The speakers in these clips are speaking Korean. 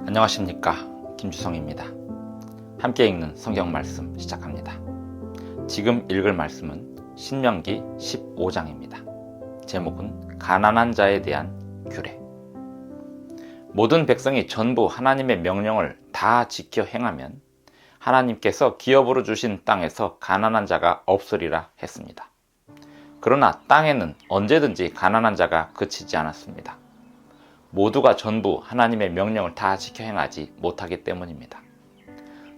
안녕하십니까, 김주성입니다. 함께 읽는 성경 말씀 시작합니다. 지금 읽을 말씀은 신명기 15장입니다. 제목은 가난한 자에 대한 규례. 모든 백성이 전부 하나님의 명령을 다 지켜 행하면 하나님께서 기업으로 주신 땅에서 가난한 자가 없으리라 했습니다. 그러나 땅에는 언제든지 가난한 자가 그치지 않았습니다. 모두가 전부 하나님의 명령을 다 지켜 행하지 못하기 때문입니다.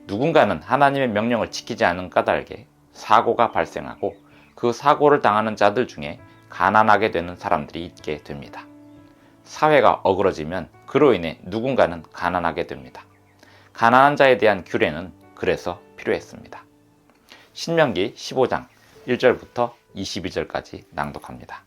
누군가는 하나님의 명령을 지키지 않은 까닭에 사고가 발생하고 그 사고를 당하는 자들 중에 가난하게 되는 사람들이 있게 됩니다. 사회가 어그러지면 그로 인해 누군가는 가난하게 됩니다. 가난한 자에 대한 규례는 그래서 필요했습니다. 신명기 15장 1절부터 22절까지 낭독합니다.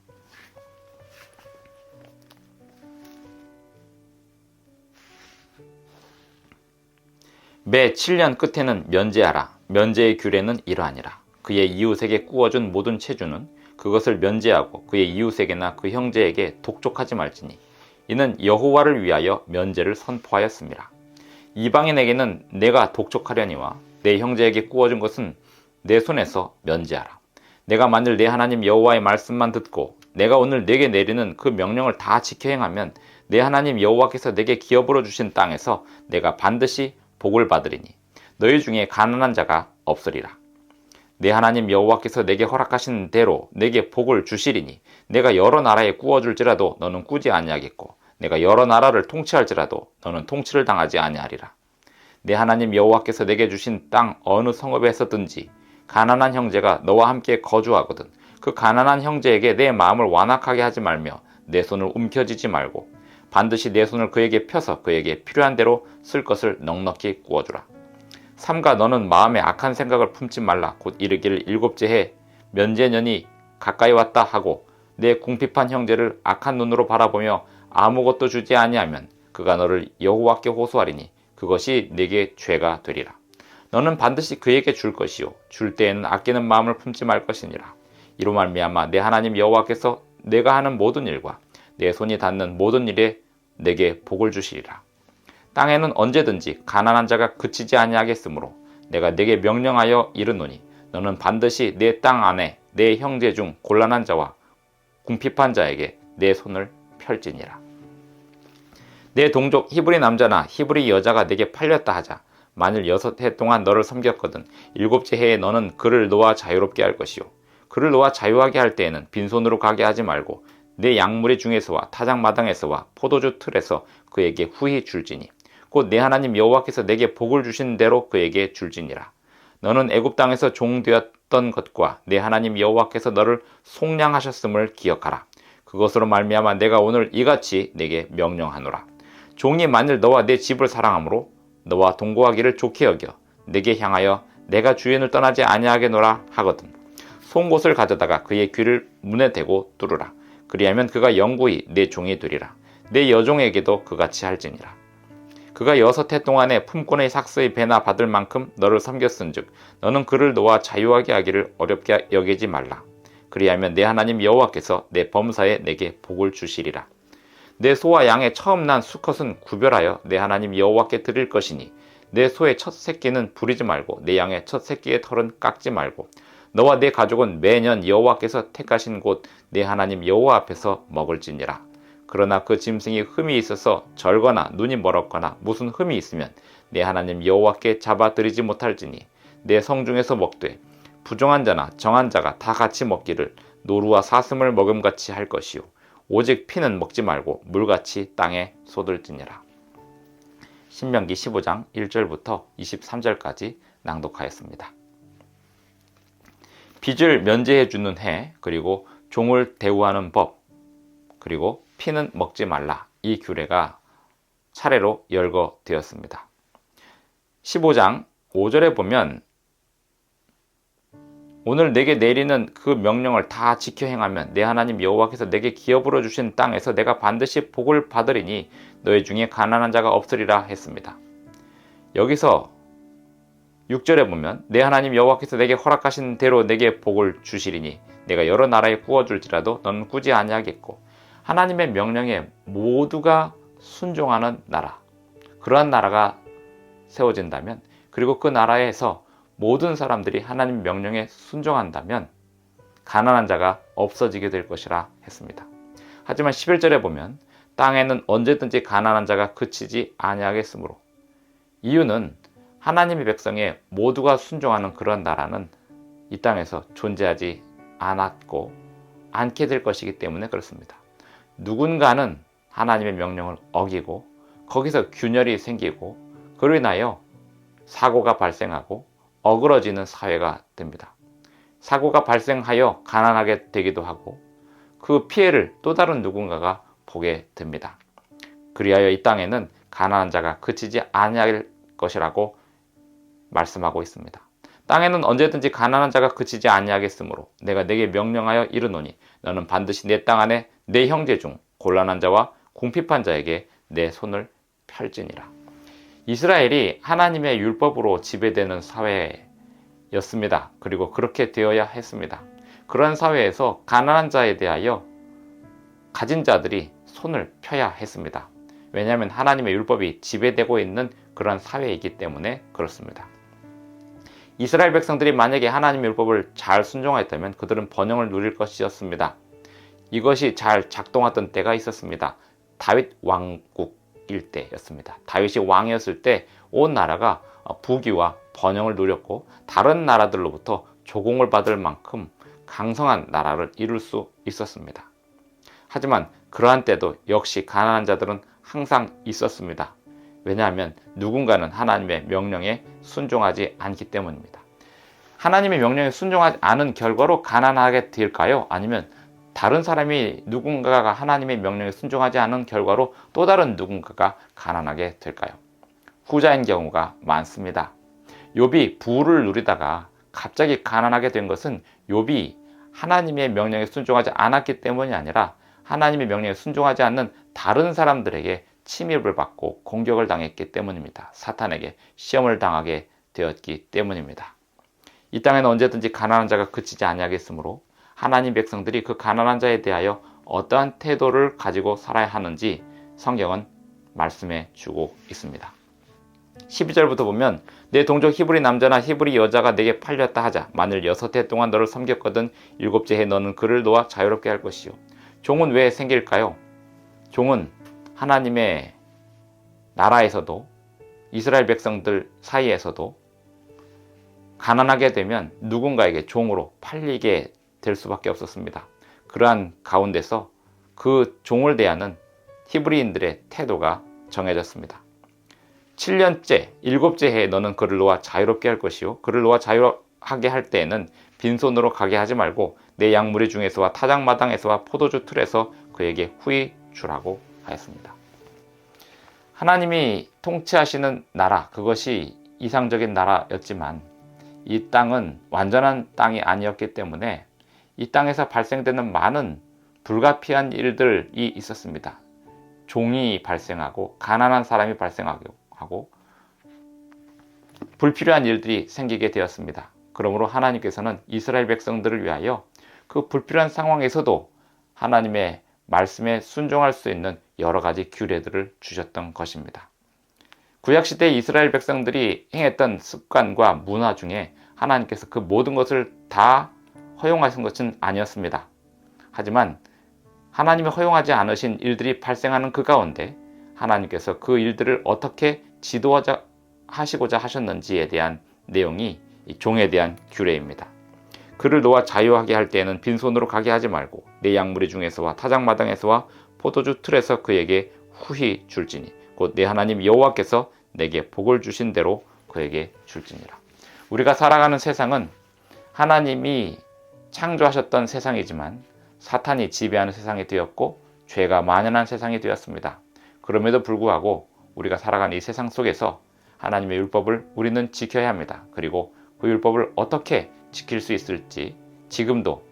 매 7년 끝에는 면제하라. 면제의 규례는 이러하니라. 그의 이웃에게 꾸어준 모든 체주는 그것을 면제하고 그의 이웃에게나 그 형제에게 독촉하지 말지니 이는 여호와를 위하여 면제를 선포하였습니다. 이방인에게는 내가 독촉하려니와 내 형제에게 꾸어준 것은 내 손에서 면제하라. 내가 만일 내 하나님 여호와의 말씀만 듣고 내가 오늘 내게 내리는 그 명령을 다 지켜 행하면 내 하나님 여호와께서 내게 기업으로 주신 땅에서 내가 반드시 복을 받으리니 너희 중에 가난한 자가 없으리라. 내 하나님 여호와께서 내게 허락하신 대로 내게 복을 주시리니 내가 여러 나라에 꾸어줄지라도 너는 꾸지 아니하겠고 내가 여러 나라를 통치할지라도 너는 통치를 당하지 아니하리라. 내 하나님 여호와께서 내게 주신 땅 어느 성읍에서든지 가난한 형제가 너와 함께 거주하거든 그 가난한 형제에게 내 마음을 완악하게 하지 말며 내 손을 움켜쥐지 말고 반드시 내 손을 그에게 펴서 그에게 필요한 대로 쓸 것을 넉넉히 구워주라. 삼가 너는 마음에 악한 생각을 품지 말라. 곧 이르기를 일곱째 해 면제년이 가까이 왔다 하고 내 궁핍한 형제를 악한 눈으로 바라보며 아무것도 주지 아니하면 그가 너를 여호와께 호소하리니 그것이 네게 죄가 되리라. 너는 반드시 그에게 줄 것이요 줄 때에는 아끼는 마음을 품지 말 것이니라. 이로 말미암아 내 하나님 여호와께서 내가 하는 모든 일과 내 손이 닿는 모든 일에 내게 복을 주시리라. 땅에는 언제든지 가난한 자가 그치지 아니하겠으므로 내가 내게 명령하여 이르노니 너는 반드시 내 땅 안에 내 형제 중 곤란한 자와 궁핍한 자에게 내 손을 펼지니라. 내 동족 히브리 남자나 히브리 여자가 내게 팔렸다 하자. 만일 6해 동안 너를 섬겼거든 7째 해에 너는 그를 놓아 자유롭게 할 것이요 그를 놓아 자유하게 할 때에는 빈손으로 가게 하지 말고 내 양무리 중에서와 타작마당에서와 포도주 틀에서 그에게 후히 줄지니 곧 내 하나님 여호와께서 내게 복을 주신 대로 그에게 줄지니라. 너는 애굽 땅에서 종 되었던 것과 내 하나님 여호와께서 너를 속량하셨음을 기억하라. 그것으로 말미암아 내가 오늘 이같이 내게 명령하노라. 종이 만일 너와 내 집을 사랑함으로 너와 동거하기를 좋게 여겨 내게 향하여 내가 주인을 떠나지 아니하게노라 하거든 송곳을 가져다가 그의 귀를 문에 대고 뚫으라. 그리하면 그가 영구히 내 종이 되리라. 내 여종에게도 그같이 할지니라. 그가 6해 동안에 품꾼의 삭스의 배나 받을 만큼 너를 섬겼은즉 너는 그를 놓아 자유하게 하기를 어렵게 여기지 말라. 그리하면 내 하나님 여호와께서 내 범사에 내게 복을 주시리라. 내 소와 양의 처음 난 수컷은 구별하여 내 하나님 여호와께 드릴 것이니 내 소의 첫 새끼는 부리지 말고 내 양의 첫 새끼의 털은 깎지 말고 너와 내 가족은 매년 여호와께서 택하신 곳 내 하나님 여호와 앞에서 먹을지니라. 그러나 그 짐승이 흠이 있어서 절거나 눈이 멀었거나 무슨 흠이 있으면 내 하나님 여호와께 잡아들이지 못할지니 내 성중에서 먹되 부정한 자나 정한 자가 다 같이 먹기를 노루와 사슴을 먹음같이 할 것이요 오직 피는 먹지 말고 물같이 땅에 쏟을지니라. 신명기 15장 1절부터 23절까지 낭독하였습니다. 빚을 면제해 주는 해, 그리고 종을 대우하는 법, 그리고 피는 먹지 말라. 이 규례가 차례로 열거되었습니다. 15장 5절에 보면 오늘 내게 내리는 그 명령을 다 지켜 행하면 내 하나님 여호와께서 내게 기업으로 주신 땅에서 내가 반드시 복을 받으리니 너희 중에 가난한 자가 없으리라 했습니다. 여기서 6절에 보면 내 하나님 여호와께서 내게 허락하신 대로 내게 복을 주시리니 내가 여러 나라에 꾸어줄지라도 너는 꾸지 아니하겠고 하나님의 명령에 모두가 순종하는 나라, 그러한 나라가 세워진다면, 그리고 그 나라에서 모든 사람들이 하나님 명령에 순종한다면 가난한 자가 없어지게 될 것이라 했습니다. 하지만 11절에 보면 땅에는 언제든지 가난한 자가 그치지 아니하겠으므로, 이유는 하나님의 백성의 모두가 순종하는 그런 나라는 이 땅에서 존재하지 않았고 않게 될 것이기 때문에 그렇습니다. 누군가는 하나님의 명령을 어기고 거기서 균열이 생기고 그로 인하여 사고가 발생하고 어그러지는 사회가 됩니다. 사고가 발생하여 가난하게 되기도 하고 그 피해를 또 다른 누군가가 보게 됩니다. 그리하여 이 땅에는 가난한 자가 그치지 아니할 것이라고 말씀하고 있습니다. 땅에는 언제든지 가난한 자가 그치지 아니하겠으므로 내가 네게 명령하여 이르노니 너는 반드시 내 땅 안에 내 형제 중 곤란한 자와 궁핍한 자에게 내 손을 펼지니라. 이스라엘이 하나님의 율법으로 지배되는 사회였습니다. 그리고 그렇게 되어야 했습니다. 그런 사회에서 가난한 자에 대하여 가진 자들이 손을 펴야 했습니다. 왜냐하면 하나님의 율법이 지배되고 있는 그런 사회이기 때문에 그렇습니다. 이스라엘 백성들이 만약에 하나님의 율법을 잘 순종하였다면 그들은 번영을 누릴 것이었습니다. 이것이 잘 작동하던 때가 있었습니다. 다윗 왕국일 때였습니다. 다윗이 왕이었을 때 온 나라가 부귀와 번영을 누렸고 다른 나라들로부터 조공을 받을 만큼 강성한 나라를 이룰 수 있었습니다. 하지만 그러한 때도 역시 가난한 자들은 항상 있었습니다. 왜냐하면 누군가는 하나님의 명령에 순종하지 않기 때문입니다. 하나님의 명령에 순종하지 않은 결과로 가난하게 될까요? 아니면 다른 사람이 누군가가 하나님의 명령에 순종하지 않은 결과로 또 다른 누군가가 가난하게 될까요? 후자인 경우가 많습니다. 욥이 부를 누리다가 갑자기 가난하게 된 것은 욥이 하나님의 명령에 순종하지 않았기 때문이 아니라 하나님의 명령에 순종하지 않는 다른 사람들에게 침입을 받고 공격을 당했기 때문입니다. 사탄에게 시험을 당하게 되었기 때문입니다. 이 땅에는 언제든지 가난한 자가 그치지 아니하겠으므로 하나님 백성들이 그 가난한 자에 대하여 어떠한 태도를 가지고 살아야 하는지 성경은 말씀해 주고 있습니다. 12절부터 보면 내 동족 히브리 남자나 히브리 여자가 내게 팔렸다 하자. 만일 6해 동안 너를 섬겼거든 7째 해 너는 그를 놓아 자유롭게 할 것이요. 종은 왜 생길까요? 종은 하나님의 나라에서도 이스라엘 백성들 사이에서도 가난하게 되면 누군가에게 종으로 팔리게 될 수밖에 없었습니다. 그러한 가운데서 그 종을 대하는 히브리인들의 태도가 정해졌습니다. 7년째, 7째 해에 너는 그를 놓아 자유롭게 할 것이요. 그를 놓아 자유하게 할 때에는 빈손으로 가게 하지 말고 내 양무리 중에서와 타작마당에서와 포도주 틀에서 그에게 후히 주라고 하였습니다. 하나님이 통치하시는 나라, 그것이 이상적인 나라였지만 이 땅은 완전한 땅이 아니었기 때문에 이 땅에서 발생되는 많은 불가피한 일들이 있었습니다. 종이 발생하고 가난한 사람이 발생하고 불필요한 일들이 생기게 되었습니다. 그러므로 하나님께서는 이스라엘 백성들을 위하여 그 불필요한 상황에서도 하나님의 말씀에 순종할 수 있는 여러 가지 규례들을 주셨던 것입니다. 구약시대 이스라엘 백성들이 행했던 습관과 문화 중에 하나님께서 그 모든 것을 다 허용하신 것은 아니었습니다. 하지만 하나님이 허용하지 않으신 일들이 발생하는 그 가운데 하나님께서 그 일들을 어떻게 지도하시고자 하셨는지에 대한 내용이 이 종에 대한 규례입니다. 그를 놓아 자유하게 할 때에는 빈손으로 가게 하지 말고 내 양무리 중에서와 타작마당에서와 포도주 틀에서 그에게 후히 줄지니 곧 내 하나님 여호와께서 내게 복을 주신 대로 그에게 줄지니라. 우리가 살아가는 세상은 하나님이 창조하셨던 세상이지만 사탄이 지배하는 세상이 되었고 죄가 만연한 세상이 되었습니다. 그럼에도 불구하고 우리가 살아가는 이 세상 속에서 하나님의 율법을 우리는 지켜야 합니다. 그리고 그 율법을 어떻게 지킬 수 있을지 지금도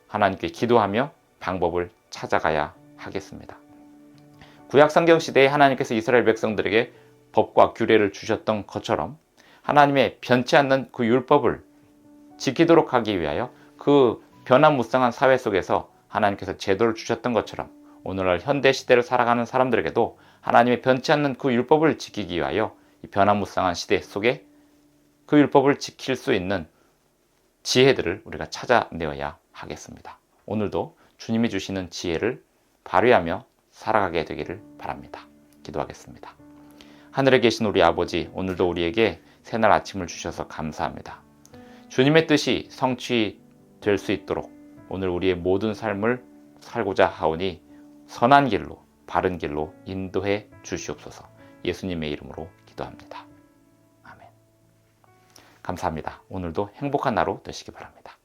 하나님께 기도하며 방법을 찾아가야 하겠습니다. 구약 성경 시대에 하나님께서 이스라엘 백성들에게 법과 규례를 주셨던 것처럼 하나님의 변치 않는 그 율법을 지키도록 하기 위하여 그 변화무쌍한 사회 속에서 하나님께서 제도를 주셨던 것처럼 오늘날 현대 시대를 살아가는 사람들에게도 하나님의 변치 않는 그 율법을 지키기 위하여 이 변화무쌍한 시대 속에 그 율법을 지킬 수 있는 지혜들을 우리가 찾아내어야 하겠습니다. 오늘도 주님이 주시는 지혜를 발휘하며 살아가게 되기를 바랍니다. 기도하겠습니다. 하늘에 계신 우리 아버지, 오늘도 우리에게 새날 아침을 주셔서 감사합니다. 주님의 뜻이 성취될 수 있도록 오늘 우리의 모든 삶을 살고자 하오니 선한 길로, 바른 길로 인도해 주시옵소서. 예수님의 이름으로 기도합니다. 아멘. 감사합니다. 오늘도 행복한 하루 되시기 바랍니다.